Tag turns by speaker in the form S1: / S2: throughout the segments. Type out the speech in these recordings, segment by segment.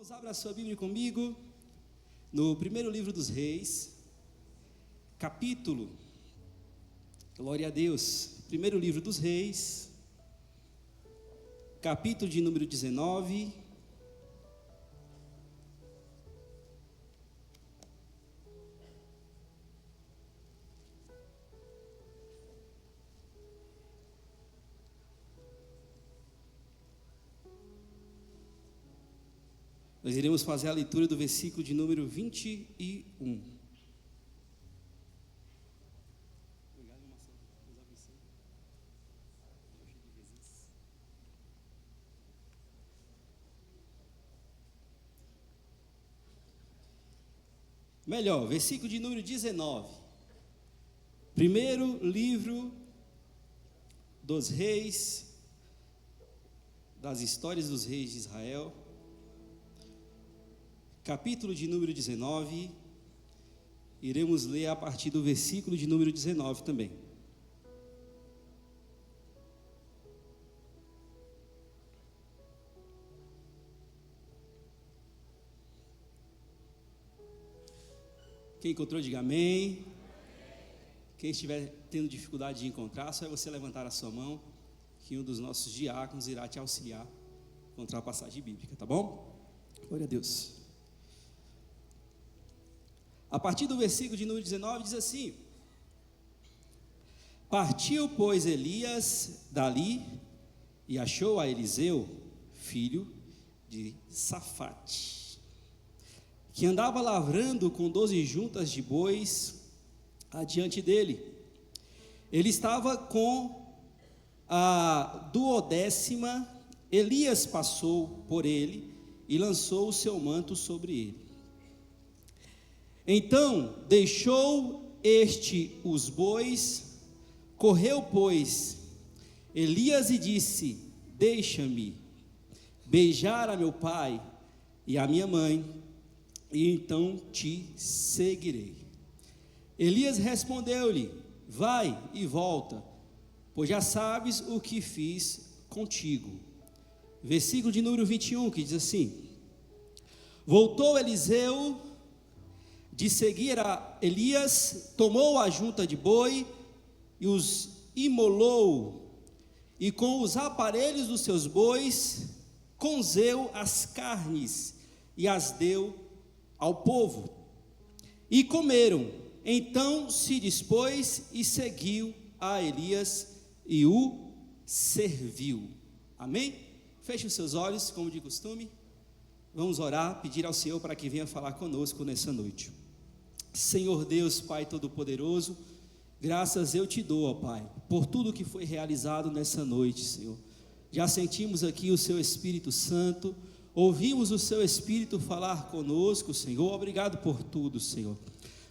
S1: Irmãos, abra a sua Bíblia comigo no primeiro livro dos Reis, capítulo, glória a Deus, primeiro livro dos Reis, capítulo de número 19, nós iremos fazer a leitura do versículo de número 21. Melhor, versículo de número 19. Primeiro livro dos reis, das histórias dos reis de Israel, capítulo de número 19, iremos ler a partir do versículo de número 19 também. Quem encontrou, diga amém. Quem estiver tendo dificuldade de encontrar, só é você levantar a sua mão, que um dos nossos diáconos irá te auxiliar a encontrar a passagem bíblica, tá bom? Glória a Deus. A partir do versículo de número 19 diz assim: Partiu, pois, Elias dali e achou a Eliseu, filho de Safate, que andava lavrando com 12 juntas de bois adiante dele. Ele estava com a 12ª. Elias passou por ele e lançou o seu manto sobre ele. Então deixou este os bois, correu, pois, Elias e disse: Deixa-me beijar a meu pai e a minha mãe, e então te seguirei. Elias respondeu-lhe: Vai e volta, pois já sabes o que fiz contigo. Versículo de número 21, que diz assim: Voltou Eliseu de seguir a Elias, tomou a junta de boi e os imolou, e com os aparelhos dos seus bois cozeu as carnes e as deu ao povo, e comeram. Então se dispôs e seguiu a Elias e o serviu. Amém? Feche os seus olhos, como de costume. Vamos orar, pedir ao Senhor para que venha falar conosco nessa noite. Senhor Deus, Pai Todo-Poderoso, graças eu te dou, ó Pai, por tudo que foi realizado nessa noite, Senhor. Já sentimos aqui o Seu Espírito Santo, ouvimos o Seu Espírito falar conosco, Senhor. Obrigado por tudo, Senhor.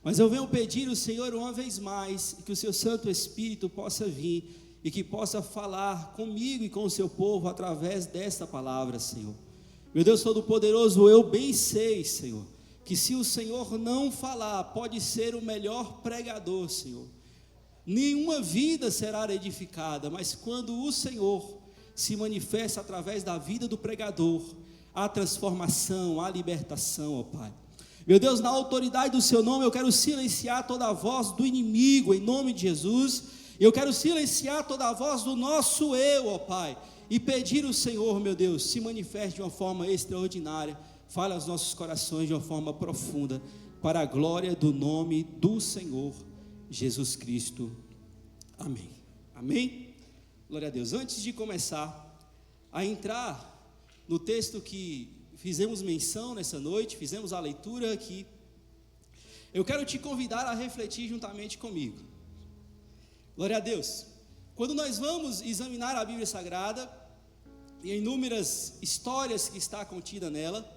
S1: Mas eu venho pedir ao Senhor uma vez mais, que o Seu Santo Espírito possa vir e que possa falar comigo e com o Seu povo através desta palavra, Senhor. Meu Deus Todo-Poderoso, eu bem sei, Senhor, que se o Senhor não falar, pode ser o melhor pregador, Senhor. Nenhuma vida será edificada, mas quando o Senhor se manifesta através da vida do pregador, há transformação, há libertação, ó Pai. Meu Deus, na autoridade do Seu nome, eu quero silenciar toda a voz do inimigo, em nome de Jesus. Eu quero silenciar toda a voz do nosso eu, ó Pai, e pedir ao Senhor, meu Deus, se manifeste de uma forma extraordinária. Fale aos nossos corações de uma forma profunda, para a glória do nome do Senhor Jesus Cristo. Amém. Amém? Glória a Deus. Antes de começar a entrar no texto que fizemos menção nessa noite, fizemos a leitura aqui, eu quero te convidar a refletir juntamente comigo. Glória a Deus. Quando nós vamos examinar a Bíblia Sagrada e inúmeras histórias que está contida nela,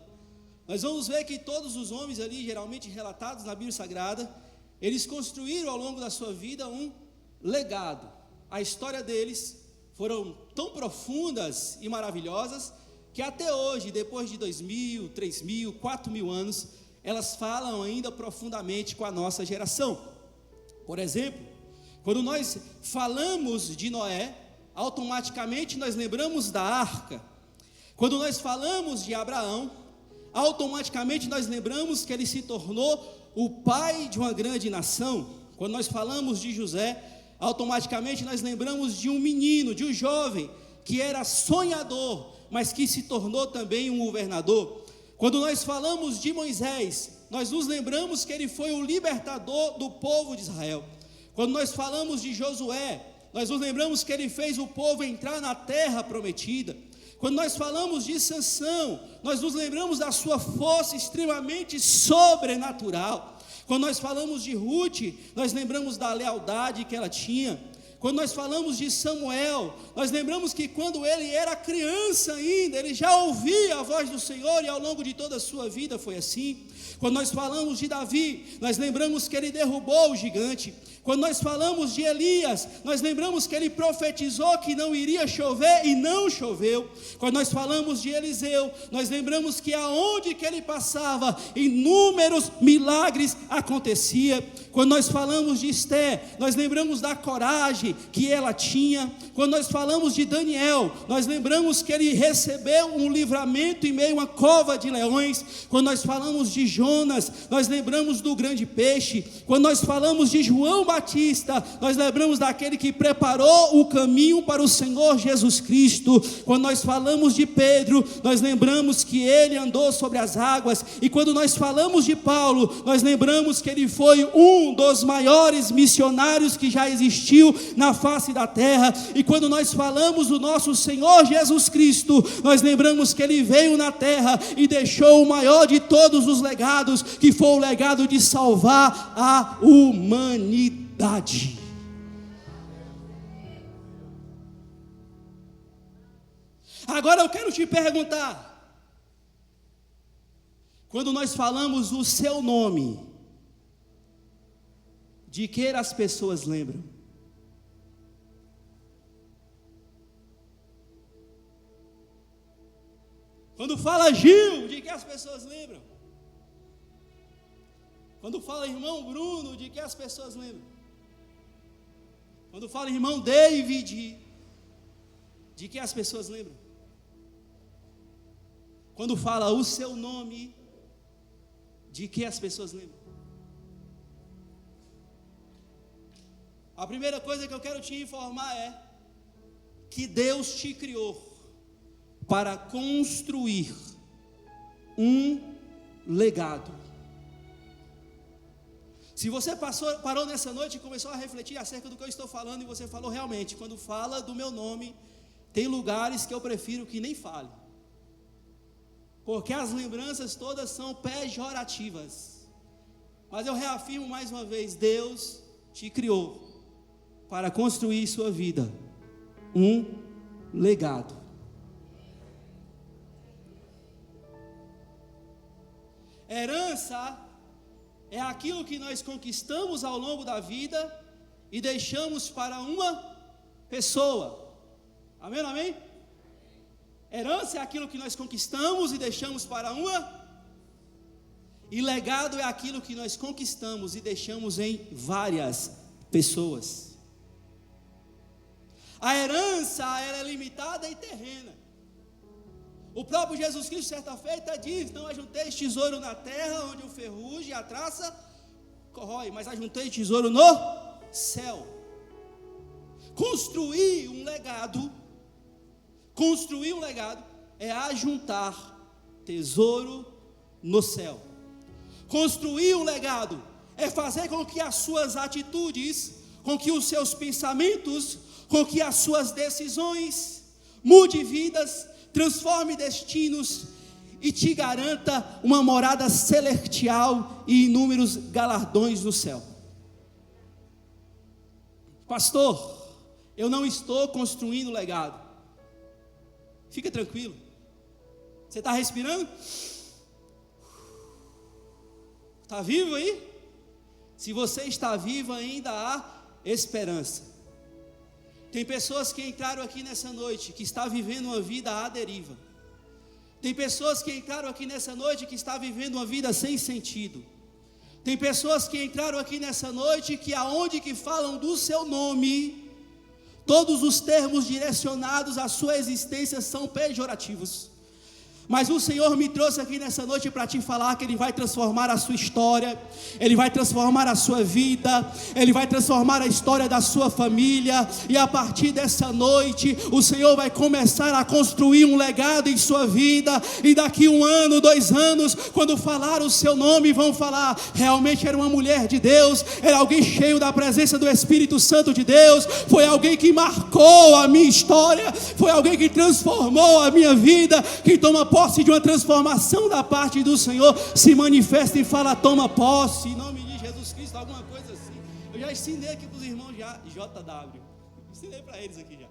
S1: nós vamos ver que todos os homens ali, geralmente relatados na Bíblia Sagrada, eles construíram ao longo da sua vida um legado. A história deles foram tão profundas e maravilhosas, que até hoje, depois de 2.000, 3.000, 4.000 anos, elas falam ainda profundamente com a nossa geração. Por exemplo, quando nós falamos de Noé, automaticamente nós lembramos da arca. Quando nós falamos de Abraão, automaticamente nós lembramos que ele se tornou o pai de uma grande nação. Quando nós falamos de José, automaticamente nós lembramos de um menino, de um jovem, que era sonhador, mas que se tornou também um governador. Quando nós falamos de Moisés, nós nos lembramos que ele foi o libertador do povo de Israel. Quando nós falamos de Josué, nós nos lembramos que ele fez o povo entrar na terra prometida. Quando nós falamos de Sansão, nós nos lembramos da sua força extremamente sobrenatural. Quando nós falamos de Ruth, nós lembramos da lealdade que ela tinha. Quando nós falamos de Samuel, nós lembramos que quando ele era criança ainda, ele já ouvia a voz do Senhor, e ao longo de toda a sua vida foi assim. Quando nós falamos de Davi, nós lembramos que ele derrubou o gigante. Quando nós falamos de Elias, nós lembramos que ele profetizou que não iria chover e não choveu. Quando nós falamos de Eliseu, nós lembramos que aonde que ele passava, inúmeros milagres aconteciam. Quando nós falamos de Esté, nós lembramos da coragem que ela tinha. Quando nós falamos de Daniel, nós lembramos que ele recebeu um livramento em meio a uma cova de leões. Quando nós falamos de Jonas, nós lembramos do grande peixe. Quando nós falamos de João Batista, nós lembramos daquele que preparou o caminho para o Senhor Jesus Cristo. Quando nós falamos de Pedro, nós lembramos que ele andou sobre as águas. E quando nós falamos de Paulo, nós lembramos que ele foi um dos maiores missionários que já existiu na face da terra. E quando nós falamos do nosso Senhor Jesus Cristo, nós lembramos que ele veio na terra e deixou o maior de todos os legados, que foi o legado de salvar a humanidade. Agora eu quero te perguntar, quando nós falamos o seu nome, de que as pessoas lembram? Quando fala Gil, de que as pessoas lembram? Quando fala irmão Bruno, de que as pessoas lembram? Quando fala irmão David, de que as pessoas lembram? Quando fala o seu nome, de que as pessoas lembram? A primeira coisa que eu quero te informar é que Deus te criou para construir um legado. Se você parou nessa noite e começou a refletir acerca do que eu estou falando, e você falou realmente, quando fala do meu nome, tem lugares que eu prefiro que nem fale, porque as lembranças todas são pejorativas. Mas eu reafirmo mais uma vez, Deus te criou para construir sua vida um legado. Herança é aquilo que nós conquistamos ao longo da vida e deixamos para uma pessoa. Amém, amém? Herança é aquilo que nós conquistamos e deixamos para uma. E legado é aquilo que nós conquistamos e deixamos em várias pessoas. A herança, ela é limitada e terrena. O próprio Jesus Cristo, certa feita, diz: não ajunteis tesouro na terra, onde o ferrugem e a traça corrói, mas ajuntei tesouro no céu. Construir um legado é ajuntar tesouro no céu. Construir um legado é fazer com que as suas atitudes, com que os seus pensamentos, com que as suas decisões mude vidas, transforme destinos e te garanta uma morada celestial e inúmeros galardões no céu. Pastor, eu não estou construindo legado. Fica tranquilo. Você está respirando? Está vivo aí? Se você está vivo, ainda há esperança. Tem pessoas que entraram aqui nessa noite, que está vivendo uma vida à deriva. Tem pessoas que entraram aqui nessa noite, que está vivendo uma vida sem sentido. Tem pessoas que entraram aqui nessa noite, que aonde que falam do seu nome, todos os termos direcionados à sua existência são pejorativos. Mas o Senhor me trouxe aqui nessa noite para te falar que Ele vai transformar a sua história, Ele vai transformar a sua vida, Ele vai transformar a história da sua família, e a partir dessa noite, o Senhor vai começar a construir um legado em sua vida, e daqui 1 ano, 2 anos, quando falar o seu nome, vão falar, realmente era uma mulher de Deus, era alguém cheio da presença do Espírito Santo de Deus, foi alguém que marcou a minha história, foi alguém que transformou a minha vida, que toma posse de uma transformação da parte do Senhor, se manifesta e fala, toma posse, em nome de Jesus Cristo, alguma coisa assim. Eu já ensinei aqui para os irmãos JW, ensinei para eles aqui já,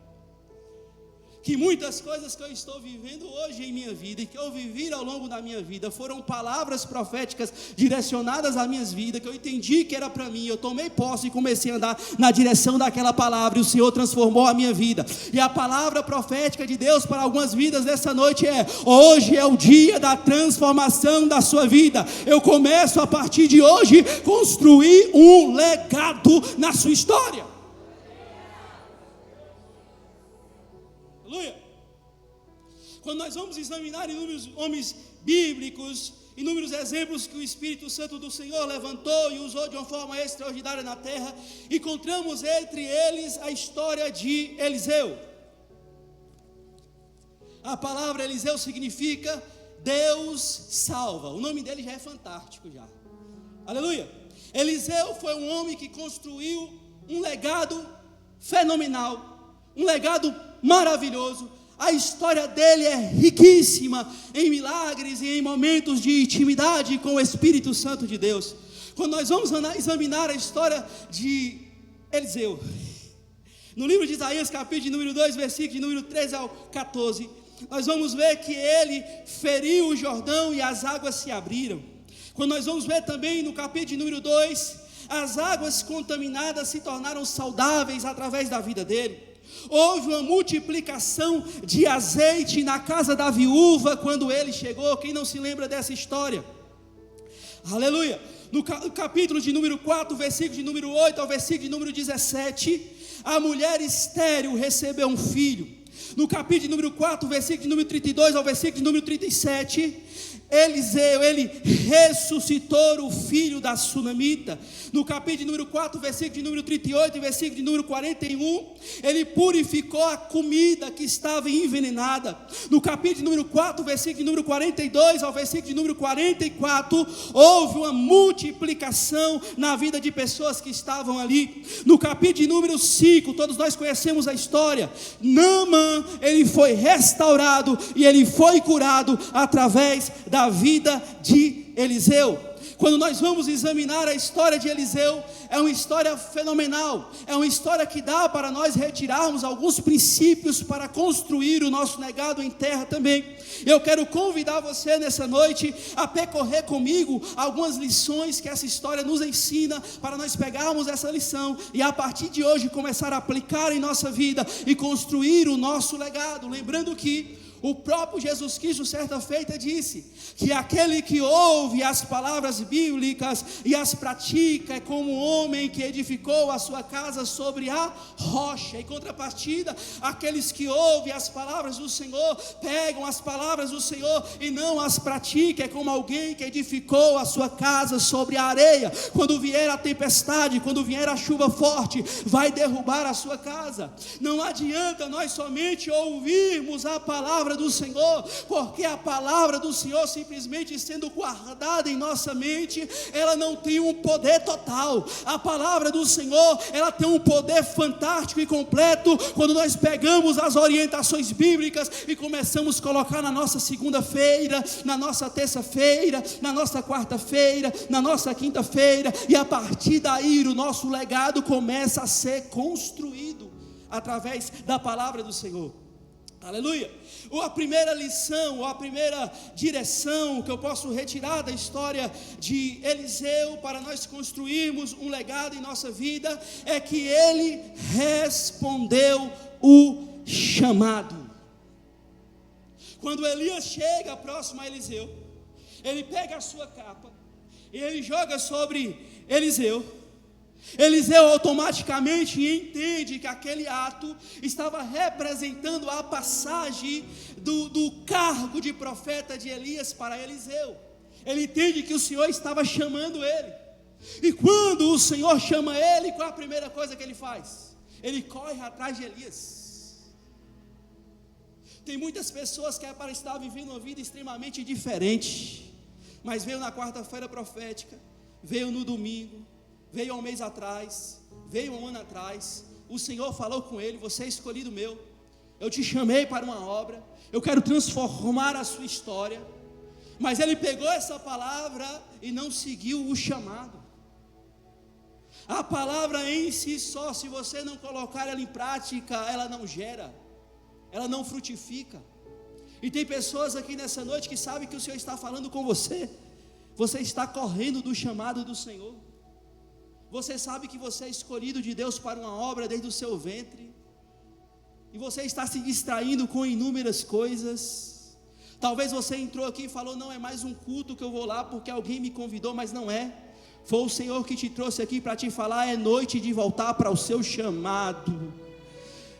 S1: que muitas coisas que eu estou vivendo hoje em minha vida, e que eu vivi ao longo da minha vida, foram palavras proféticas direcionadas à minha vida, que eu entendi que era para mim, eu tomei posse e comecei a andar na direção daquela palavra, e o Senhor transformou a minha vida. E a palavra profética de Deus para algumas vidas nessa noite é, hoje é o dia da transformação da sua vida. Eu começo a partir de hoje, construir um legado na sua história. Aleluia. Quando nós vamos examinar inúmeros homens bíblicos, inúmeros exemplos que o Espírito Santo do Senhor levantou e usou de uma forma extraordinária na terra, encontramos entre eles a história de Eliseu. A palavra Eliseu significa Deus salva. O nome dele já é fantástico já. Aleluia. Eliseu foi um homem que construiu um legado fenomenal, um legado maravilhoso. A história dele é riquíssima em milagres e em momentos de intimidade com o Espírito Santo de Deus. Quando nós vamos examinar a história de Eliseu, no livro de Isaías, capítulo de número 2, versículo de número 13 ao 14, nós vamos ver que ele feriu o Jordão e as águas se abriram. Quando nós vamos ver também no capítulo de número 2, as águas contaminadas se tornaram saudáveis através da vida dele. Houve uma multiplicação de azeite na casa da viúva quando ele chegou. Quem não se lembra dessa história? Aleluia. No capítulo de número 4, versículo de número 8 ao versículo de número 17, a mulher estéril recebeu um filho. No capítulo de número 4, versículo de número 32 ao versículo de número 37, Eliseu, ele ressuscitou o filho da sunamita. No capítulo de número 4, versículo de número 38 e versículo de número 41, ele purificou a comida que estava envenenada. No capítulo de número 4, versículo de número 42 ao versículo de número 44, houve uma multiplicação na vida de pessoas que estavam ali. No capítulo de número 5, todos nós conhecemos a história, Naamã, ele foi restaurado e ele foi curado através da vida de Eliseu. Quando nós vamos examinar a história de Eliseu, é uma história fenomenal, é uma história que dá para nós retirarmos alguns princípios para construir o nosso legado em terra também. Eu quero convidar você nessa noite a percorrer comigo algumas lições que essa história nos ensina, para nós pegarmos essa lição e a partir de hoje começar a aplicar em nossa vida e construir o nosso legado. Lembrando que o próprio Jesus Cristo, certa feita, disse que aquele que ouve as palavras bíblicas e as pratica é como um homem que edificou a sua casa sobre a rocha. Em contrapartida, aqueles que ouvem as palavras do Senhor, pegam as palavras do Senhor e não as praticam, é como alguém que edificou a sua casa sobre a areia. Quando vier a tempestade, quando vier a chuva forte, vai derrubar a sua casa. Não adianta nós somente ouvirmos a palavra do Senhor, porque a palavra do Senhor, simplesmente sendo guardada em nossa mente, ela não tem um poder total. A palavra do Senhor, ela tem um poder fantástico e completo quando nós pegamos as orientações bíblicas e começamos a colocar na nossa segunda-feira, na nossa terça-feira, na nossa quarta-feira, na nossa quinta-feira, e a partir daí o nosso legado começa a ser construído através da palavra do Senhor. Aleluia. A primeira lição, ou a primeira direção que eu posso retirar da história de Eliseu para nós construirmos um legado em nossa vida é que ele respondeu o chamado. Quando Elias chega próximo a Eliseu, ele pega a sua capa e ele joga sobre Eliseu. Eliseu automaticamente entende que aquele ato estava representando a passagem do cargo de profeta de Elias para Eliseu. Ele entende que o Senhor estava chamando ele. E quando o Senhor chama ele, qual é a primeira coisa que ele faz? Ele corre atrás de Elias. Tem muitas pessoas que para estar vivendo uma vida extremamente diferente, mas veio na quarta-feira profética, veio no domingo, veio há um mês atrás, veio um ano atrás, o Senhor falou com ele: você é escolhido meu, eu te chamei para uma obra, eu quero transformar a sua história. Mas ele pegou essa palavra e não seguiu o chamado. A palavra em si só, se você não colocar ela em prática, ela não gera, ela não frutifica. E tem pessoas aqui nessa noite que sabem que o Senhor está falando com você. Você está correndo do chamado do Senhor. Você sabe que você é escolhido de Deus para uma obra desde o seu ventre, e você está se distraindo com inúmeras coisas. Talvez você entrou aqui e falou: não é mais um culto que eu vou lá porque alguém me convidou, mas não é. Foi o Senhor que te trouxe aqui para te falar: é noite de voltar para o seu chamado,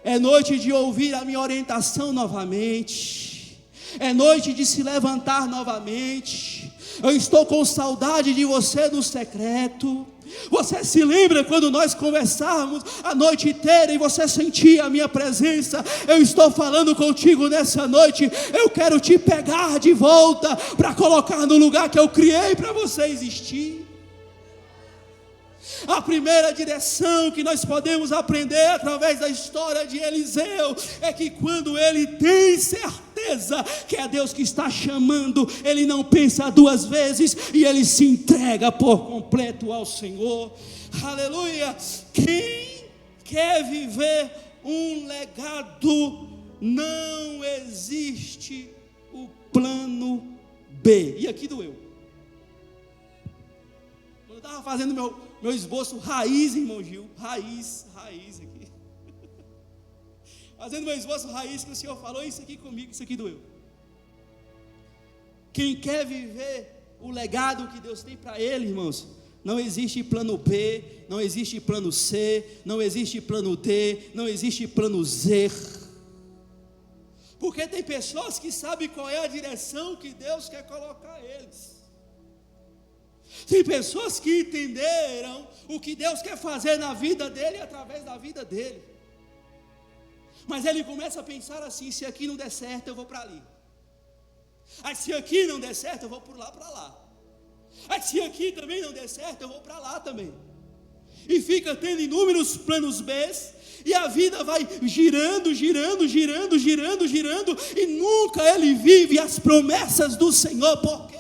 S1: é noite de ouvir a minha orientação novamente, é noite de se levantar novamente. Eu estou com saudade de você no secreto. Você se lembra quando nós conversávamos a noite inteira e você sentia a minha presença? Eu estou falando contigo nessa noite. Eu quero te pegar de volta para colocar no lugar que eu criei para você existir. A primeira direção que nós podemos aprender através da história de Eliseu é que quando ele tem certeza que é Deus que está chamando, ele não pensa duas vezes e ele se entrega por completo ao Senhor. Aleluia! Quem quer viver um legado, não existe o plano B. E aqui doeu. Quando eu estava fazendo meu esboço raiz, irmão Gil, raiz aqui, fazendo meu esboço raiz, que o Senhor falou isso aqui comigo, isso aqui doeu. Quem quer viver o legado que Deus tem para ele, irmãos, não existe plano B, não existe plano C, não existe plano D, não existe plano Z, porque tem pessoas que sabem qual é a direção que Deus quer colocar eles. Tem pessoas que entenderam o que Deus quer fazer na vida dele e através da vida dele. Mas ele começa a pensar assim: se aqui não der certo, eu vou para ali. Aí se aqui não der certo, eu vou por lá para lá. Aí se aqui também não der certo, eu vou para lá também. E fica tendo inúmeros planos B, e a vida vai girando, e nunca ele vive as promessas do Senhor. Por quê?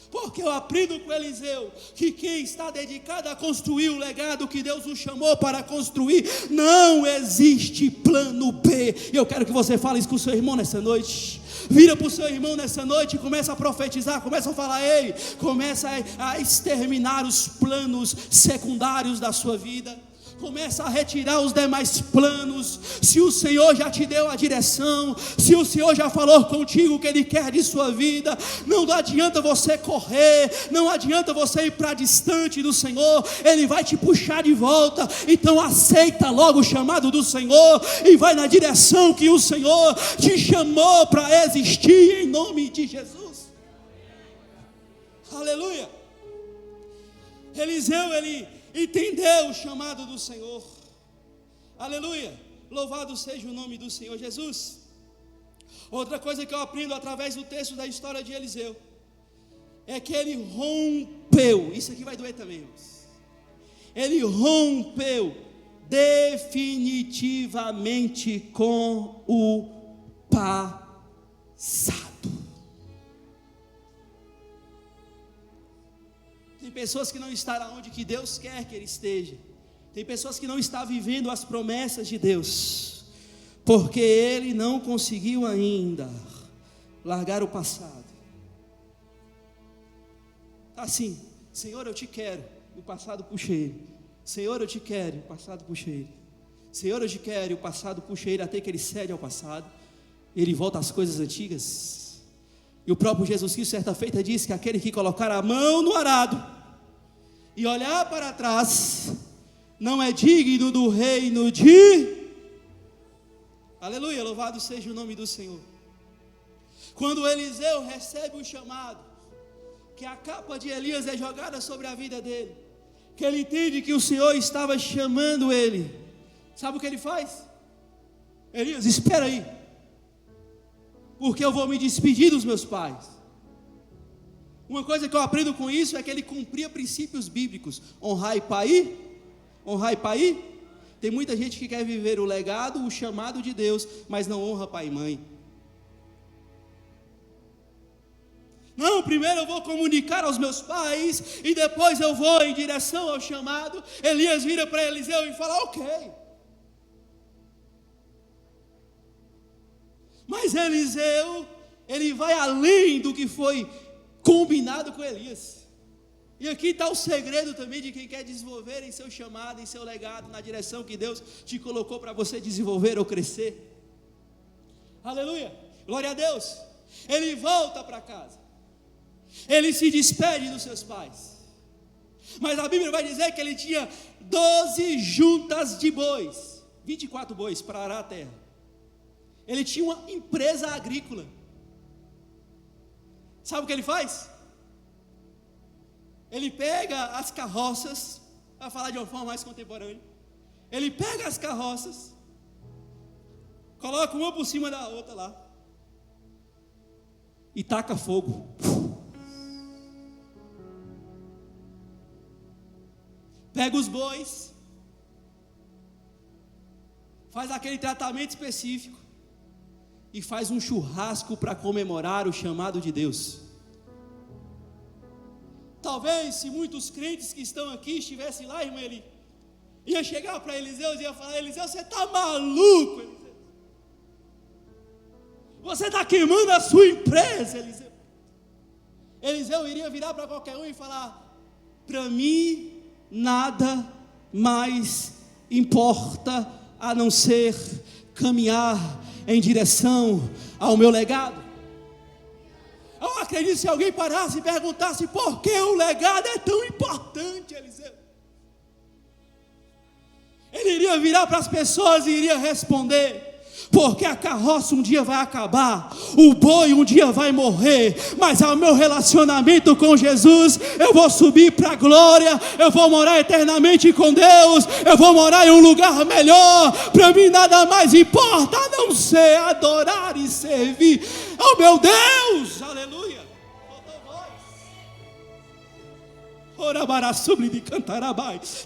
S1: Porque eu aprendo com Eliseu que quem está dedicado a construir o legado que Deus o chamou para construir, não existe plano B. E eu quero que você fale isso com o seu irmão nessa noite. Vira para o seu irmão nessa noite e começa a profetizar, começa a falar: ei, começa a exterminar os planos secundários da sua vida. Começa a retirar os demais planos. Se o Senhor já te deu a direção, se o Senhor já falou contigo o que Ele quer de sua vida, não adianta você correr, não adianta você ir para distante do Senhor, Ele vai te puxar de volta. Então aceita logo o chamado do Senhor e vai na direção que o Senhor te chamou para existir, em nome de Jesus. Aleluia. Eliseu, ele entendeu o chamado do Senhor. Aleluia, louvado seja o nome do Senhor Jesus. Outra coisa que eu aprendo através do texto da história de Eliseu é que ele rompeu. Isso aqui vai doer também, irmãos. Ele rompeu definitivamente com o passado. Tem pessoas que não estão onde que Deus quer que ele esteja. Tem pessoas que não estão vivendo as promessas de Deus, porque ele não conseguiu ainda largar o passado. Assim: Senhor, eu te quero, e o passado puxa ele. Senhor, eu te quero, e o passado puxa ele. Senhor, eu te quero, e o passado puxa ele, até que ele cede ao passado, ele volta às coisas antigas. E o próprio Jesus Cristo certa feita disse que aquele que colocar a mão no arado e olhar para trás não é digno do reino de... Aleluia, louvado seja o nome do Senhor. Quando Eliseu recebe o chamado, que a capa de Elias é jogada sobre a vida dele, que ele entende que o Senhor estava chamando ele, sabe o que ele faz? Elias, espera aí, porque eu vou me despedir dos meus pais. Uma coisa que eu aprendo com isso é que ele cumpria princípios bíblicos. Honrai pai, honrai pai. Tem muita gente que quer viver o legado, o chamado de Deus, mas não honra pai e mãe. Não, primeiro eu vou comunicar aos meus pais, e depois eu vou em direção ao chamado. Elias vira para Eliseu e fala, ok. Mas Eliseu, ele vai além do que foi combinado com Elias. E aqui está o segredo também de quem quer desenvolver em seu chamado, em seu legado, na direção que Deus te colocou para você desenvolver ou crescer. Aleluia, glória a Deus. Ele volta para casa, ele se despede dos seus pais, mas a Bíblia vai dizer que ele tinha 12 juntas de bois, 24 bois para arar a terra. Ele tinha uma empresa agrícola. Sabe o que ele faz? Ele pega as carroças, para falar de uma forma mais contemporânea, ele pega as carroças, coloca uma por cima da outra lá, e taca fogo. Pega os bois, faz aquele tratamento específico, e faz um churrasco para comemorar o chamado de Deus. Talvez se muitos crentes que estão aqui estivessem lá, irmão Eli, ia chegar para Eliseu e ia falar, Eliseu, você está maluco, Eliseu? Você está queimando a sua empresa, Eliseu. Eliseu iria virar para qualquer um e falar, para mim nada mais importa a não ser caminhar em direção ao meu legado. Eu acredito se alguém parasse e perguntasse por que o legado é tão importante, Eliseu, ele iria virar para as pessoas e iria responder, porque a carroça um dia vai acabar, o boi um dia vai morrer, mas ao meu relacionamento com Jesus, eu vou subir para a glória, eu vou morar eternamente com Deus, eu vou morar em um lugar melhor. Para mim nada mais importa a não ser adorar e servir ao meu Deus. Aleluia.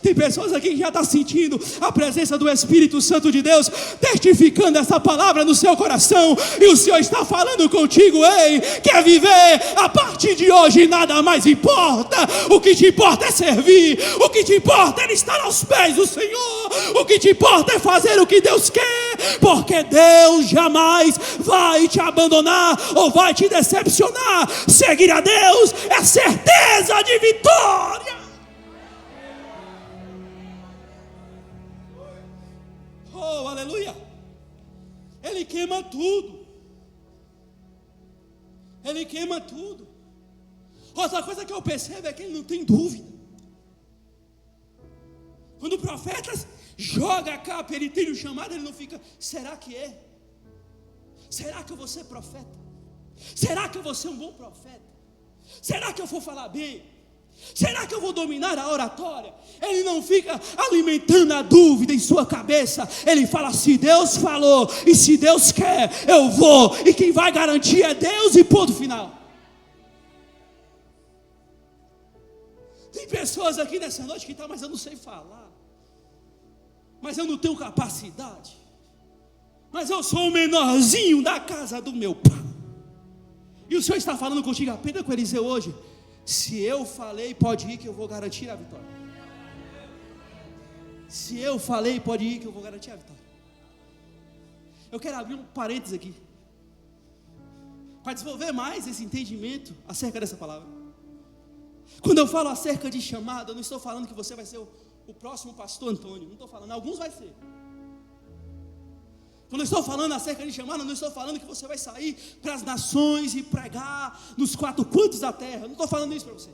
S1: Tem pessoas aqui que já estão sentindo a presença do Espírito Santo de Deus testificando essa palavra no seu coração, e o Senhor está falando contigo, ei, quer viver a partir de hoje, nada mais importa, o que te importa é servir, o que te importa é estar aos pés do Senhor, o que te importa é fazer o que Deus quer, porque Deus jamais vai te abandonar ou vai te decepcionar. Seguir a Deus é certeza de vitória. Oh, aleluia. Ele queima tudo. Ele queima tudo. Outra coisa que eu percebo é que ele não tem dúvida. Quando o profeta joga a capa, ele tem o chamado, ele não fica, será que é? Será que eu vou ser profeta? Será que eu vou ser um bom profeta? Será que eu vou falar bem? Será que eu vou dominar a oratória? Ele não fica alimentando a dúvida em sua cabeça. Ele fala, se Deus falou e se Deus quer, eu vou, e quem vai garantir é Deus, e ponto final. Tem pessoas aqui nessa noite que mas eu não sei falar, mas eu não tenho capacidade, mas eu sou o menorzinho da casa do meu pai. E o Senhor está falando contigo, aprenda com Eliseu hoje. Se eu falei, pode ir que eu vou garantir a vitória. Se eu falei, pode ir que eu vou garantir a vitória. Eu quero abrir um parênteses aqui, para desenvolver mais esse entendimento acerca dessa palavra. Quando eu falo acerca de chamado, eu não estou falando que você vai ser o próximo pastor Antônio. Não estou falando, alguns vai ser. Quando eu estou falando acerca de chamado, eu não estou falando que você vai sair para as nações e pregar nos 4 cantos da terra. Eu não estou falando isso para você.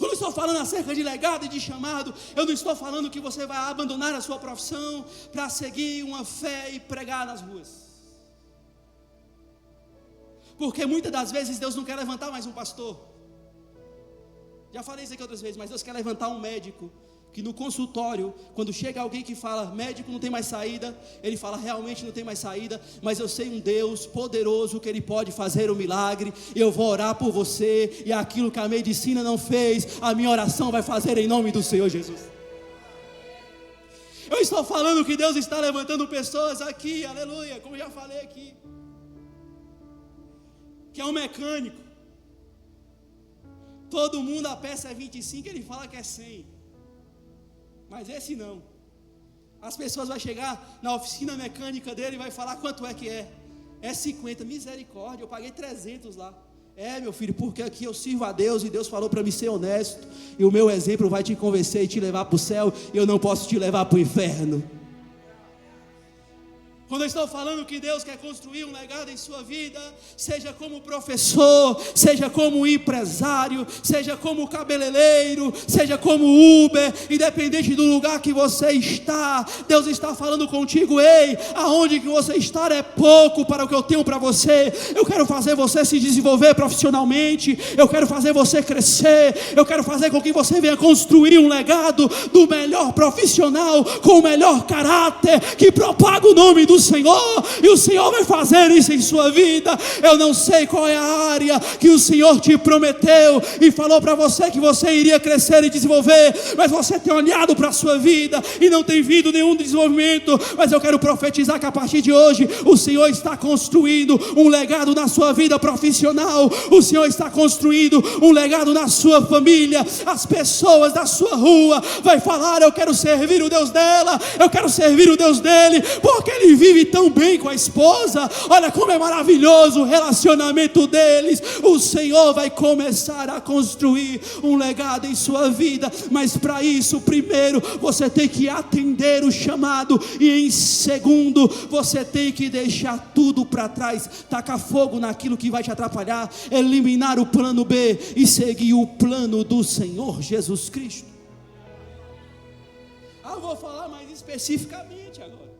S1: Quando eu estou falando acerca de legado e de chamado, eu não estou falando que você vai abandonar a sua profissão para seguir uma fé e pregar nas ruas. Porque muitas das vezes Deus não quer levantar mais um pastor. Já falei isso aqui outras vezes, mas Deus quer levantar um médico que no consultório, quando chega alguém que fala, médico, não tem mais saída, ele fala, realmente não tem mais saída, mas eu sei um Deus poderoso que Ele pode fazer um milagre, eu vou orar por você, e aquilo que a medicina não fez, a minha oração vai fazer em nome do Senhor Jesus. Eu estou falando que Deus está levantando pessoas aqui, aleluia, como eu já falei aqui, que é um mecânico. Todo mundo a peça é 25, ele fala que é 100. Mas esse não. As pessoas vão chegar na oficina mecânica dele e vai falar quanto é que é. É 50, misericórdia, eu paguei 300 lá. É, meu filho, porque aqui eu sirvo a Deus e Deus falou para mim ser honesto. E o meu exemplo vai te convencer e te levar para o céu. E eu não posso te levar para o inferno. Quando eu estou falando que Deus quer construir um legado em sua vida, seja como professor, seja como empresário, seja como cabeleireiro, seja como Uber, independente do lugar que você está, Deus está falando contigo, ei, aonde que você está é pouco para o que eu tenho para você. Eu quero fazer você se desenvolver profissionalmente, eu quero fazer você crescer, eu quero fazer com que você venha construir um legado do melhor profissional, com o melhor caráter, que propaga o nome do Senhor, e o Senhor vai fazer isso em sua vida. Eu não sei qual é a área que o Senhor te prometeu e falou para você que você iria crescer e desenvolver, mas você tem olhado para a sua vida e não tem visto nenhum desenvolvimento. Mas eu quero profetizar que a partir de hoje o Senhor está construindo um legado na sua vida profissional, o Senhor está construindo um legado na sua família. As pessoas da sua rua vai falar, eu quero servir o Deus dela, eu quero servir o Deus dele, porque ele vive tão bem com a esposa. Olha como é maravilhoso o relacionamento deles. O Senhor vai começar a construir um legado em sua vida, mas para isso, primeiro, você tem que atender o chamado, e em segundo, você tem que deixar tudo para trás, tacar fogo naquilo que vai te atrapalhar, eliminar o plano B e seguir o plano do Senhor Jesus Cristo. Eu vou falar mais especificamente agora.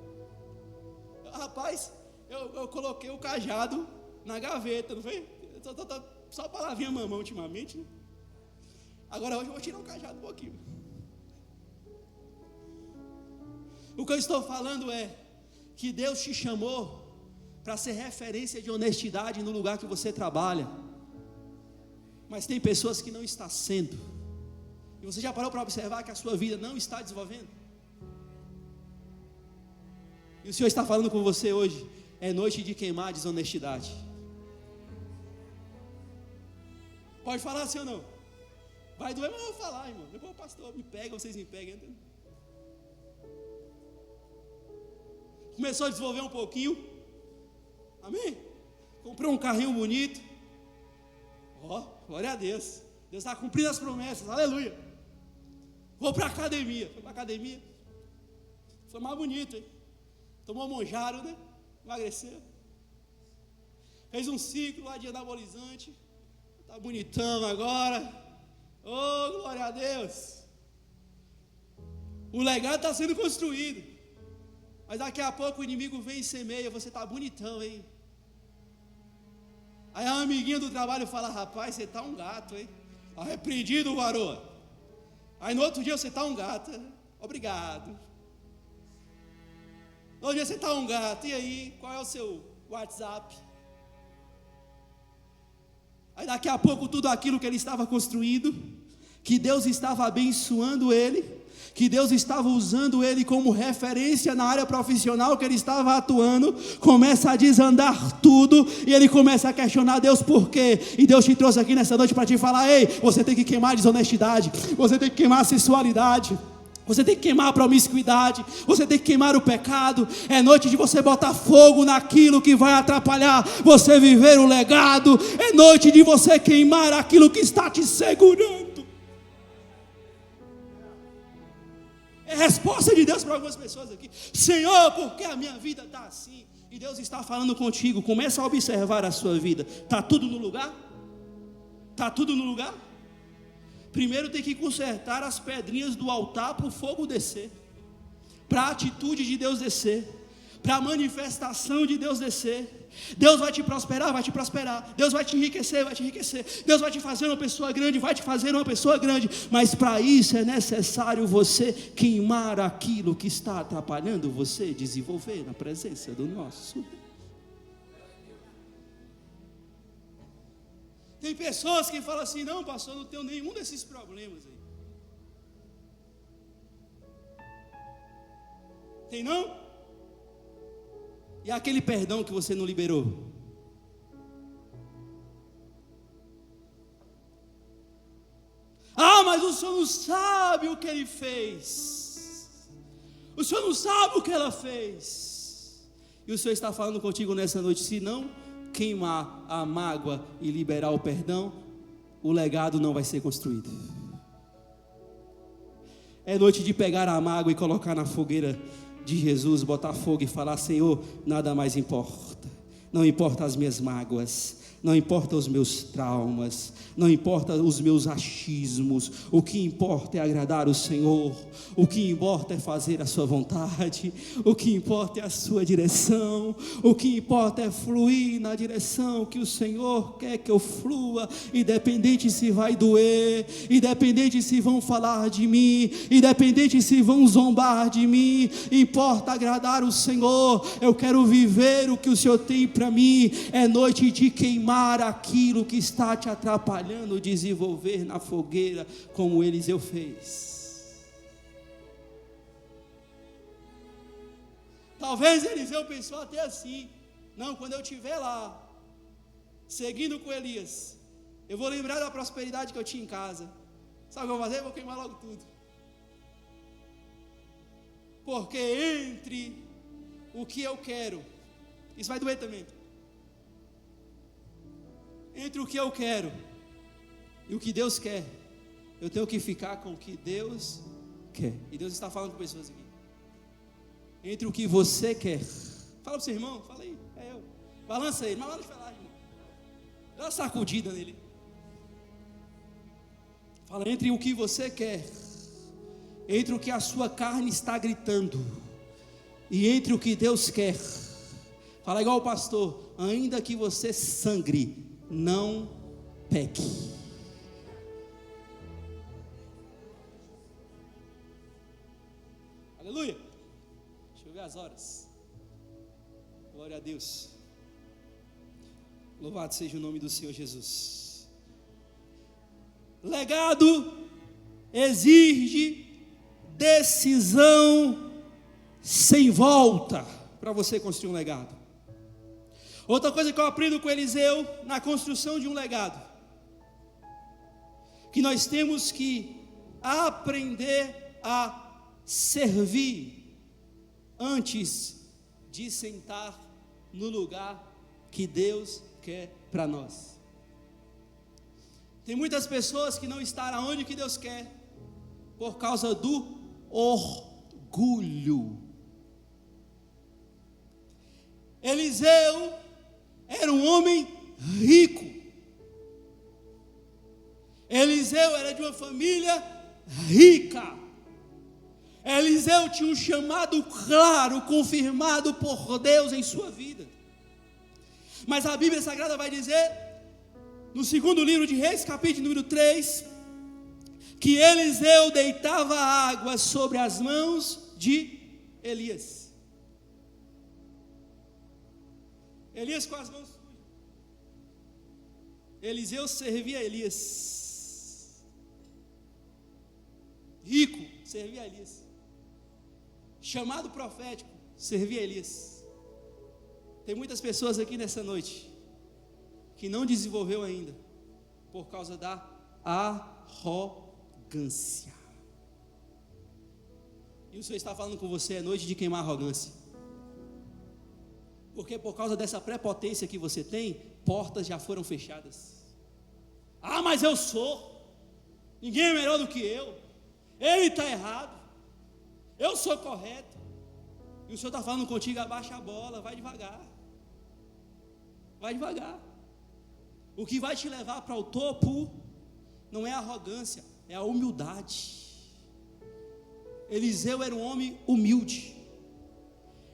S1: Rapaz, eu coloquei o cajado na gaveta, não foi? Só palavrinha mamão ultimamente, né? Agora hoje eu vou tirar o cajado um pouquinho. O que eu estou falando é que Deus te chamou para ser referência de honestidade no lugar que você trabalha, mas tem pessoas que não estão sendo, e você já parou para observar que a sua vida não está desenvolvendo? E o Senhor está falando com você hoje, é noite de queimar a desonestidade. Pode falar assim ou não? Vai doer, mas eu vou falar, irmão. Depois o pastor me pega, vocês me pegam. Entendeu? Começou a desenvolver um pouquinho. Amém? Comprou um carrinho bonito. Ó, glória a Deus. Deus está cumprindo as promessas, aleluia. Vou para a academia. Foi para a academia. Foi mais bonito, hein? Tomou monjaro, né? Emagreceu. Fez um ciclo lá de anabolizante. Está bonitão agora. Oh, glória a Deus. O legado está sendo construído. Mas daqui a pouco o inimigo vem e semeia. Você está bonitão, hein? Aí a amiguinha do trabalho fala, rapaz, você está um gato, hein? Está repreendido, varoa. Aí no outro dia você está um gato. Obrigado. No outro dia você está um gato. E aí, qual é o seu WhatsApp? Aí daqui a pouco tudo aquilo que ele estava construindo, que Deus estava abençoando ele, que Deus estava usando ele como referência na área profissional que ele estava atuando, começa a desandar tudo, e ele começa a questionar Deus por quê. E Deus te trouxe aqui nessa noite para te falar, ei, você tem que queimar a desonestidade, você tem que queimar a sensualidade, você tem que queimar a promiscuidade, você tem que queimar o pecado. É noite de você botar fogo naquilo que vai atrapalhar você viver o legado. É noite de você queimar aquilo que está te segurando. É resposta de Deus para algumas pessoas aqui. Senhor, por que a minha vida está assim? E Deus está falando contigo. Começa a observar a sua vida. Está tudo no lugar? Está tudo no lugar? Primeiro tem que consertar as pedrinhas do altar para o fogo descer, para a atitude de Deus descer, para a manifestação de Deus descer. Deus vai te prosperar, vai te prosperar. Deus vai te enriquecer, vai te enriquecer. Deus vai te fazer uma pessoa grande, vai te fazer uma pessoa grande. Mas para isso é necessário você queimar aquilo que está atrapalhando você desenvolver na presença do nosso Deus. Tem pessoas que falam assim: não, pastor, não tenho nenhum desses problemas aí. Tem não? E aquele perdão que você não liberou? Ah, mas o senhor não sabe o que ele fez. O senhor não sabe o que ela fez. E o Senhor está falando contigo nessa noite: se não queimar a mágoa e liberar o perdão, o legado não vai ser construído. É noite de pegar a mágoa e colocar na fogueira de Jesus, botar fogo e falar: Senhor, nada mais importa. Não importa as minhas mágoas, não importa os meus traumas, não importa os meus achismos. O que importa é agradar o Senhor. O que importa é fazer a sua vontade. O que importa é a sua direção. O que importa é fluir na direção que o Senhor quer que eu flua, independente se vai doer, independente se vão falar de mim, independente se vão zombar de mim. Importa agradar o Senhor. Eu quero viver o que o Senhor tem para mim. É noite de queimar aquilo que está te atrapalhando desenvolver na fogueira, como Eliseu fez. Talvez Eliseu pensou até assim: não, quando eu estiver lá seguindo com Elias, eu vou lembrar da prosperidade que eu tinha em casa. Sabe o que eu vou fazer? Eu vou queimar logo tudo. Porque entre o que eu quero, isso vai doer também, entre o que eu quero e o que Deus quer, eu tenho que ficar com o que Deus quer. E Deus está falando com pessoas aqui. Entre o que você quer, fala para o seu irmão, fala aí, é eu, balança ele, mas lá de falar, irmão, dá uma sacudida nele. Fala: entre o que você quer, entre o que a sua carne está gritando, e entre o que Deus quer. Fala igual o pastor: ainda que você sangre, não peque. Aleluia. Deixa eu ver as horas. Glória a Deus. Louvado seja o nome do Senhor Jesus. Legado exige decisão sem volta para você construir um legado. Outra coisa que eu aprendo com Eliseu na construção de um legado, que nós temos que aprender a servir antes de sentar no lugar que Deus quer para nós. Tem muitas pessoas que não estão aonde que Deus quer por causa do orgulho. Eliseu era um homem rico. Eliseu era de uma família rica. Eliseu tinha um chamado claro, confirmado por Deus em sua vida. Mas a Bíblia Sagrada vai dizer, no segundo livro de Reis, capítulo número 3, que Eliseu deitava água sobre as mãos de Elias. Elias com as mãos sujas. Eliseu servia Elias. Rico, servia Elias. Chamado profético, servia Elias. Tem muitas pessoas aqui nessa noite que não desenvolveu ainda por causa da arrogância. E o Senhor está falando com você, é noite de queimar a arrogância. Porque por causa dessa prepotência que você tem, portas já foram fechadas. Ah, mas eu sou, ninguém é melhor do que eu, ele está errado, eu sou correto. E o Senhor está falando contigo: abaixa a bola, vai devagar. Vai devagar. O que vai te levar para o topo não é arrogância, é a humildade. Eliseu era um homem humilde.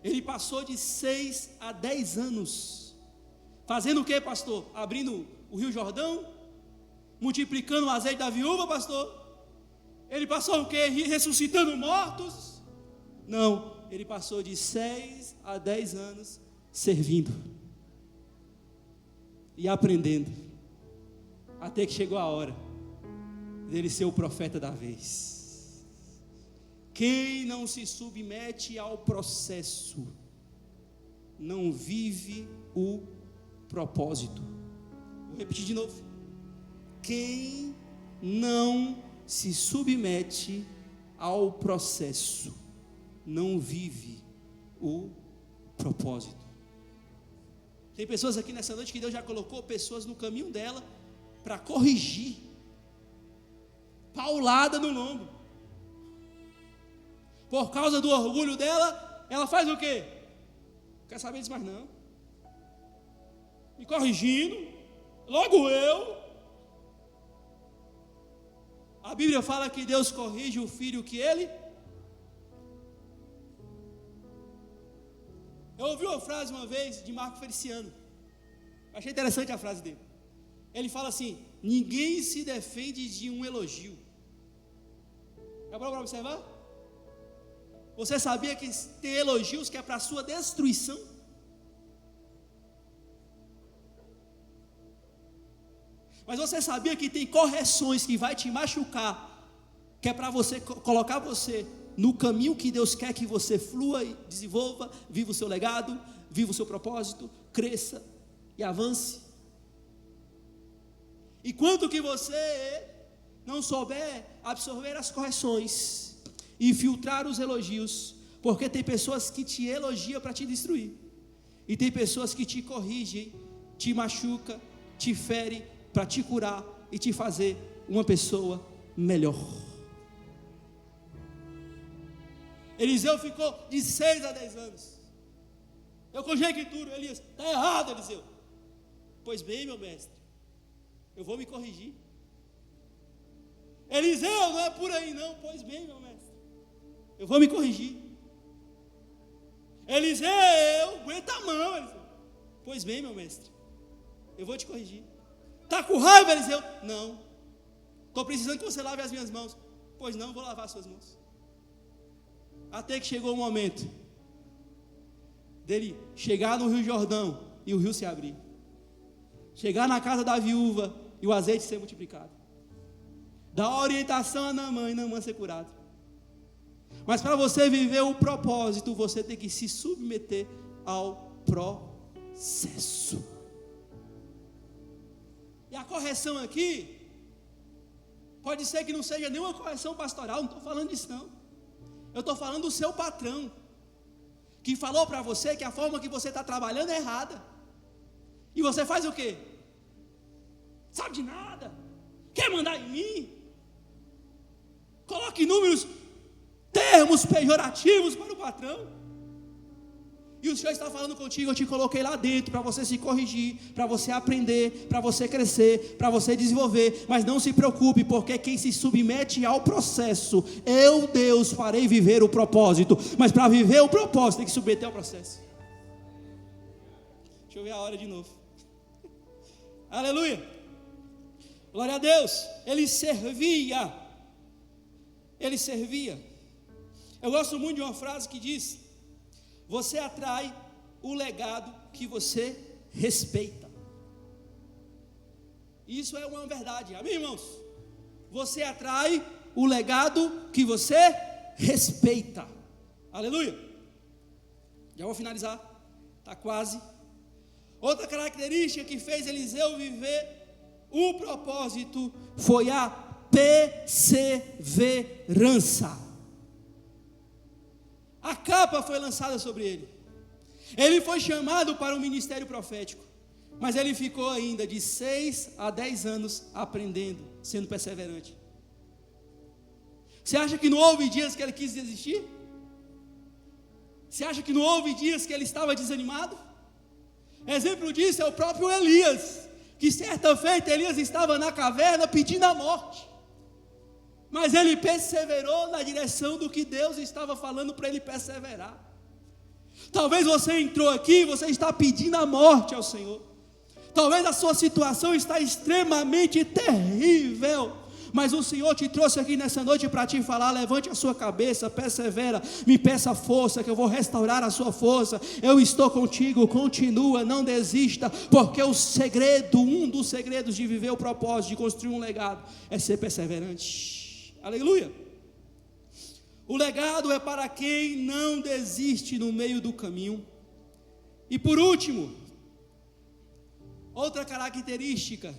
S1: Ele passou de 6 a 10 anos fazendo o que, pastor? Abrindo o Rio Jordão? Multiplicando o azeite da viúva, pastor? Ele passou o que? Ressuscitando mortos? Não, ele passou de 6 a 10 anos servindo e aprendendo, até que chegou a hora dele ser o profeta da vez. Quem não se submete ao processo não vive o propósito. Vou repetir de novo. Quem não se submete ao processo não vive o propósito. Tem pessoas aqui nessa noite que Deus já colocou pessoas no caminho dela para corrigir, paulada no lombo. Por causa do orgulho dela, ela faz o quê? Não quer saber disso mais não. Me corrigindo, logo eu. A Bíblia fala que Deus corrige o filho que ele. Eu ouvi uma frase uma vez de Marco Feliciano. Achei interessante a frase dele. Ele fala assim: ninguém se defende de um elogio. Já parou para observar? Você sabia que tem elogios que é para a sua destruição? Mas você sabia que tem correções que vai te machucar, que é para você colocar você no caminho que Deus quer que você flua e desenvolva, viva o seu legado, viva o seu propósito, cresça e avance. E quanto que você não souber absorver as correções e filtrar os elogios, porque tem pessoas que te elogiam para te destruir, e tem pessoas que te corrigem, te machucam, te ferem para te curar e te fazer uma pessoa melhor. Eliseu ficou de 6 a 10 anos. Eu conjecturo, Elias, está errado, Eliseu. Pois bem, meu mestre, eu vou me corrigir. Eliseu, não é por aí não. Pois bem, meu mestre, eu vou me corrigir. Eliseu, aguenta a mão, Eliseu. Pois bem, meu mestre, eu vou te corrigir. Está com raiva, Eliseu? Não. Estou precisando que você lave as minhas mãos. Pois não, vou lavar as suas mãos. Até que chegou o momento dele chegar no Rio Jordão e o rio se abrir. Chegar na casa da viúva e o azeite ser multiplicado. Dar orientação a Naamã e Naamã ser curado. Mas para você viver o propósito, você tem que se submeter ao processo. E a correção aqui pode ser que não seja nenhuma correção pastoral, não estou falando disso não. Eu estou falando do seu patrão, que falou para você que a forma que você está trabalhando é errada. E você faz o quê? Sabe de nada? Quer mandar em mim? Coloque números, termos pejorativos para o patrão. E o Senhor está falando contigo: eu te coloquei lá dentro para você se corrigir, para você aprender, para você crescer, para você desenvolver. Mas não se preocupe, porque quem se submete ao processo, eu, Deus, farei viver o propósito. Mas para viver o propósito, tem que submeter ao processo. Deixa eu ver a hora de novo. Aleluia, glória a Deus. Ele servia. Eu gosto muito de uma frase que diz: você atrai o legado que você respeita. Isso é uma verdade, amém, irmãos? Você atrai o legado que você respeita. Aleluia. Já vou finalizar, está quase. Outra característica que fez Eliseu viver o propósito foi a perseverança. A capa foi lançada sobre ele. Ele foi chamado para o ministério profético, mas ele ficou ainda de 6 a 10 anos aprendendo, sendo perseverante. Você acha que não houve dias que ele quis desistir? Você acha que não houve dias que ele estava desanimado? Exemplo disso é o próprio Elias, que certa feita Elias estava na caverna pedindo a morte. Mas ele perseverou na direção do que Deus estava falando para ele perseverar. Talvez você entrou aqui, você está pedindo a morte ao Senhor. Talvez a sua situação está extremamente terrível, mas o Senhor te trouxe aqui nessa noite para te falar: levante a sua cabeça, persevera, me peça força, que eu vou restaurar a sua força. Eu estou contigo, continua, não desista, porque o segredo, um dos segredos de viver o propósito, de construir um legado, é ser perseverante. Aleluia. O legado é para quem não desiste no meio do caminho. E por último, outra característica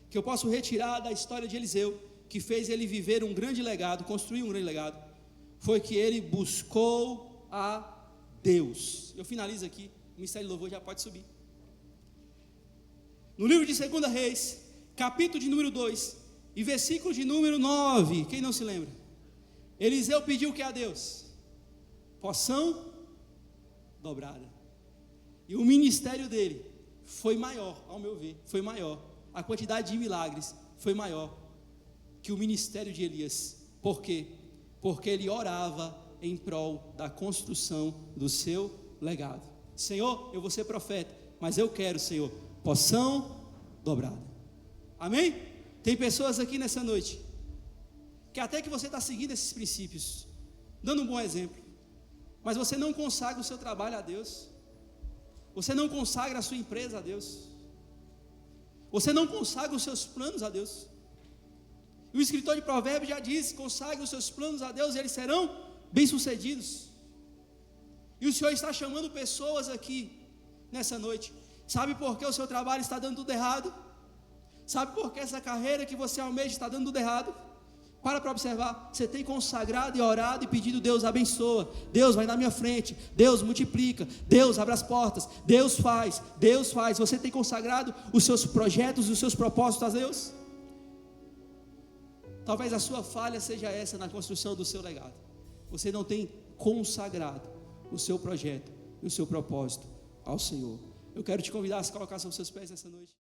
S1: que eu posso retirar da história de Eliseu, que fez ele viver um grande legado, construir um grande legado, foi que ele buscou a Deus. Eu finalizo aqui, o Ministério de Louvor já pode subir. No livro de 2 Reis, capítulo de número 2, e versículo de número 9, quem não se lembra? Eliseu pediu o que a Deus? Porção dobrada. E o ministério dele foi maior, ao meu ver, foi maior. A quantidade de milagres foi maior que o ministério de Elias. Por quê? Porque ele orava em prol da construção do seu legado. Senhor, eu vou ser profeta, mas eu quero, Senhor, porção dobrada. Amém? Tem pessoas aqui nessa noite que até que você está seguindo esses princípios, dando um bom exemplo, mas você não consagra o seu trabalho a Deus, você não consagra a sua empresa a Deus, você não consagra os seus planos a Deus. E o escritor de Provérbios já disse: consagre os seus planos a Deus e eles serão bem-sucedidos. E o Senhor está chamando pessoas aqui nessa noite. Sabe por que o seu trabalho está dando tudo errado? Sabe por que essa carreira que você almeja está dando tudo errado? Para observar, você tem consagrado e orado e pedido: Deus abençoa, Deus vai na minha frente, Deus multiplica, Deus abre as portas, Deus faz. Você tem consagrado os seus projetos e os seus propósitos a Deus? Talvez a sua falha seja essa na construção do seu legado. Você não tem consagrado o seu projeto e o seu propósito ao Senhor. Eu quero te convidar a se colocar sobre os seus pés nessa noite.